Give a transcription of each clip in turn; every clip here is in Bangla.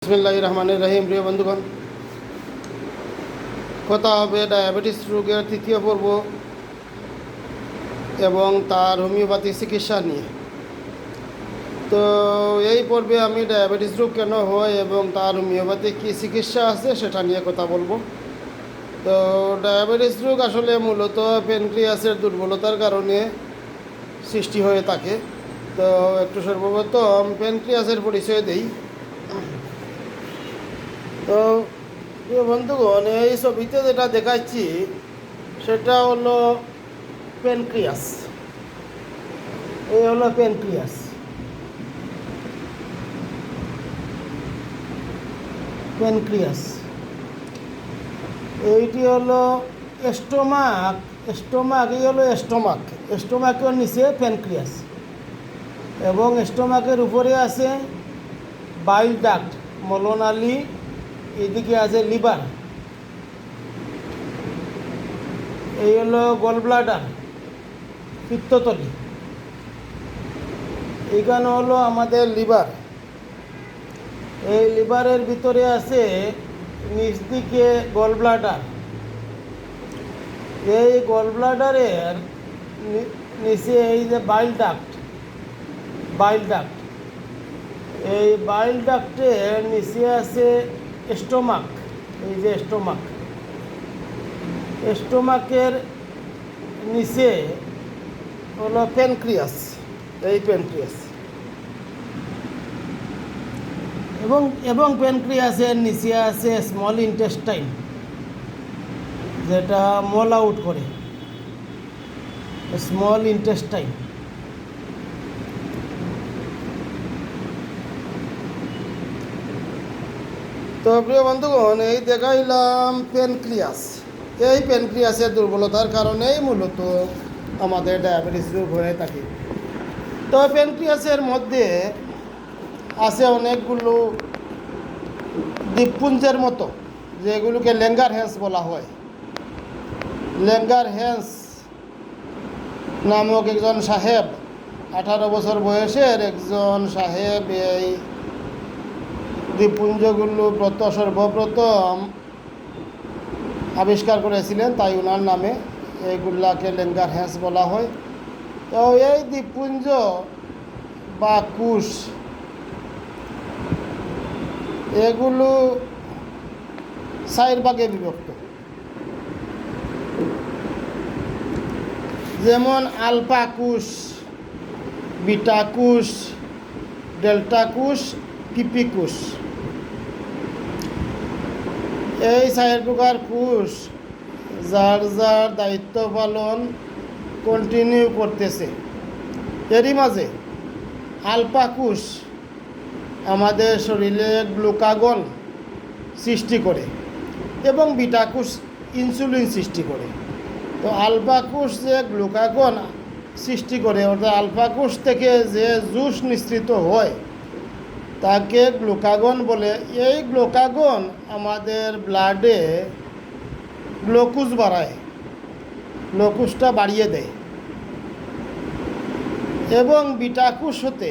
বিসমিল্লাহির রহমানির রহিম। প্রিয় বন্ধুগণ, কথা হবে ডায়াবেটিস রোগের তৃতীয় পর্ব এবং তার হোমিওপ্যাথি চিকিৎসা নিয়ে। তো এই পর্বে আমি ডায়াবেটিস রোগ কেন হয় এবং তার হোমিওপ্যাথি কী চিকিৎসা আছে সেটা নিয়ে কথা বলবো। তো ডায়াবেটিস রোগ আসলে মূলত প্যানক্রিয়াসের দুর্বলতার কারণে সৃষ্টি হয়ে থাকে। তো একটু সর্বপ্রথম প্যানক্রিয়াসের পরিচয় দেই। তো প্রিয় বন্ধুগণ, এই ছবিতে যেটা দেখাচ্ছি সেটা হলো প্যানক্রিয়াস। এই হলো প্যানক্রিয়াস। প্যানক্রিয়াস এইটি হলো স্টোমাক। এই হলো স্টোমাকের নিচে প্যানক্রিয়াস এবং স্টোমাকের উপরে আছে বাইল ডাক্ট, মলনালী। এদিকে আছে লিভার। এই হলো গলব্লাডার, পিত্তথলি। এইখানে হলো আমাদের লিভার। এই লিভারের ভিতরে আছে নিচ দিকে গলব্লাডার। এই গলব্লাডারের নিচে এই যে বাইল ডাক্ট। এই বাইল ডাক্টের নিচে আছে স্টোমাক। এই যে স্টোমাকের নিচে হলো প্যানক্রিয়াস। এই প্যানক্রিয়াস এবং প্যানক্রিয়াসের নিচে আছে স্মল ইন্টেস্টাইন, যেটা মল আউট করে, স্মল ইন্টেস্টাইন। তো প্রিয় বন্ধুগণ, এই দেখাইলাম প্যানক্রিয়াস। এই প্যানক্রিয়াসের দুর্বলতার কারণেই মূলত আমাদের ডায়াবেটিস রোগ হয়ে থাকে। তো প্যানক্রিয়াসের মধ্যে আছে অনেকগুলো দ্বীপপুঞ্জের মতো, যেগুলোকে ল্যাঙ্গারহ্যান্স বলা হয়। ল্যাঙ্গারহ্যান্স নামক একজন সাহেব, 18 বছর বয়সের একজন সাহেব, এই দ্বীপপুঞ্জগুলো সর্বপ্রথম আবিষ্কার করেছিলেন, তাই ওনার নামে এইগুলাকে ল্যাঙ্গারহ্যান্স বলা হয়। তো এই দ্বীপপুঞ্জ বা কুশ, এগুলো 4 ভাগে বিভক্ত। যেমন আলফা কুশ, বিটা কুশ, ডেল্টা কুশ, পিপি কুশ। এই 4 প্রকার কুশ যার যার দায়িত্ব পালন কন্টিনিউ করতেছে। এরই মাঝে আলফা কুশ আমাদের শরীরে গ্লুকাগন সৃষ্টি করে এবং বিটা কোষ ইনসুলিন সৃষ্টি করে। তো আলফা কোষ যে গ্লুকাগন সৃষ্টি করে, অর্থাৎ আলফা কোষ থেকে যে জুস নিঃসৃত হয় তাকে গ্লুকাগন বলে। এই গ্লুকাগন আমাদের ব্লাডে গ্লুকোজ বাড়ায়, গ্লুকোজটা বাড়িয়ে দেয় এবং বিটা কোষ হতে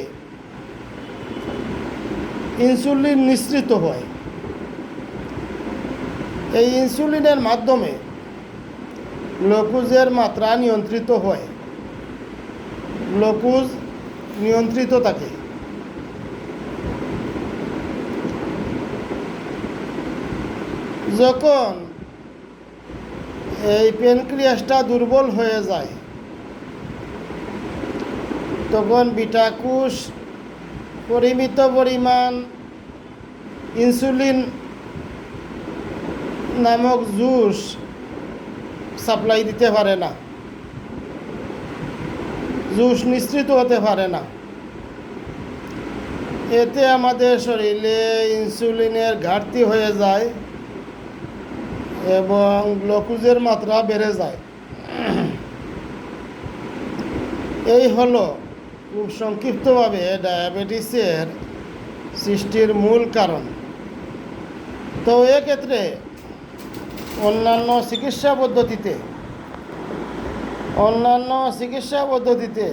ইনসুলিন নিঃসৃত হয়। এই ইনসুলিনের মাধ্যমে গ্লুকোজের মাত্রা নিয়ন্ত্রিত হয়, গ্লুকোজ নিয়ন্ত্রিত থাকে। যখন এই প্যানক্রিয়াসটা দুর্বল হয়ে যায় তখন বিটা কোষ পরিমিত পরিমাণ ইনসুলিন নামক জুস সাপ্লাই দিতে পারে না, জুস নিঃসৃত হতে পারে না। এতে আমাদের শরীরে ইনসুলিনের ঘাটতি হয়ে যায় এবং গ্লুকোজের মাত্রা বেড়ে যায়। এই হলো খুব সংক্ষিপ্তভাবে ডায়াবেটিসের সৃষ্টির মূল কারণ। তো এক্ষেত্রে অন্যান্য চিকিৎসা পদ্ধতিতে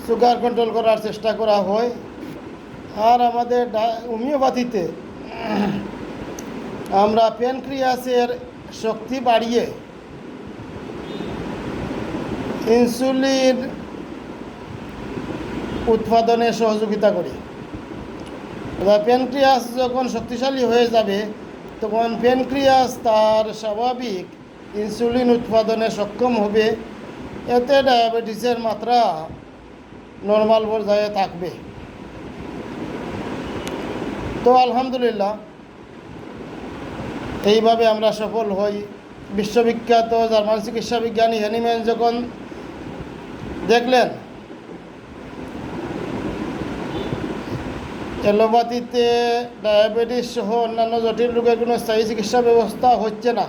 সুগার কন্ট্রোল করার চেষ্টা করা হয়। আর আমাদের হোমিওপ্যাথিতে আমরা প্যানক্রিয়াসের শক্তি বাড়িয়ে ইনসুলিন উৎপাদনে সহযোগিতা করি। প্যানক্রিয়াস যখন শক্তিশালী হয়ে যাবে তখন প্যানক্রিয়াস তার স্বাভাবিক ইনসুলিন উৎপাদনে সক্ষম হবে, এতে ডায়াবেটিসের মাত্রা নর্মাল পর্যায়ে থাকবে। তো আলহামদুলিল্লাহ এইভাবে আমরা সফল হই। বিশ্ববিখ্যাত জার্মান চিকিৎসা বিজ্ঞানী হ্যানিম্যান যখন দেখলেন অ্যালোপ্যাথিতে ডায়াবেটিস সহ অন্যান্য জটিল রোগের কোনো স্থায়ী চিকিৎসা ব্যবস্থা হচ্ছে না,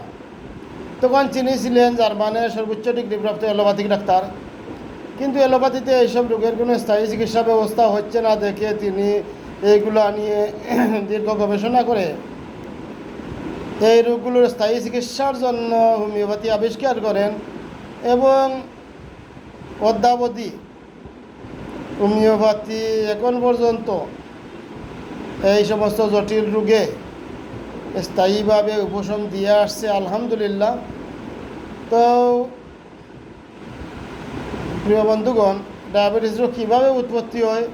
তখন তিনি ছিলেন জার্মানের সর্বোচ্চ ডিগ্রিপ্রাপ্ত অ্যালোপ্যাথিক ডাক্তার। কিন্তু অ্যালোপ্যাথিতে এইসব রোগের কোনো স্থায়ী চিকিৎসা ব্যবস্থা হচ্ছে না দেখে তিনি এইগুলো নিয়ে দীর্ঘ গবেষণা করে এই রোগগুলোর স্থায়ী চিকিৎসার জন্য হোমিওপ্যাথি আবিষ্কার করেন এবং অদ্যাবধি হোমিওপ্যাথি এখন পর্যন্ত এই সমস্ত জটিল রোগে স্থায়ীভাবে উপশম দিয়ে আসছে আলহামদুলিল্লাহ। তো প্রিয় বন্ধুগণ, ডায়াবেটিস রোগ কীভাবে উৎপত্তি হয়,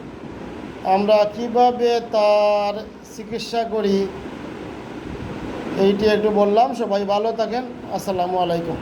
আমরা কিভাবে তার চিকিৎসা করি, এইটি একটু বললাম। সবাই ভালো থাকেন। আসসালামু আলাইকুম।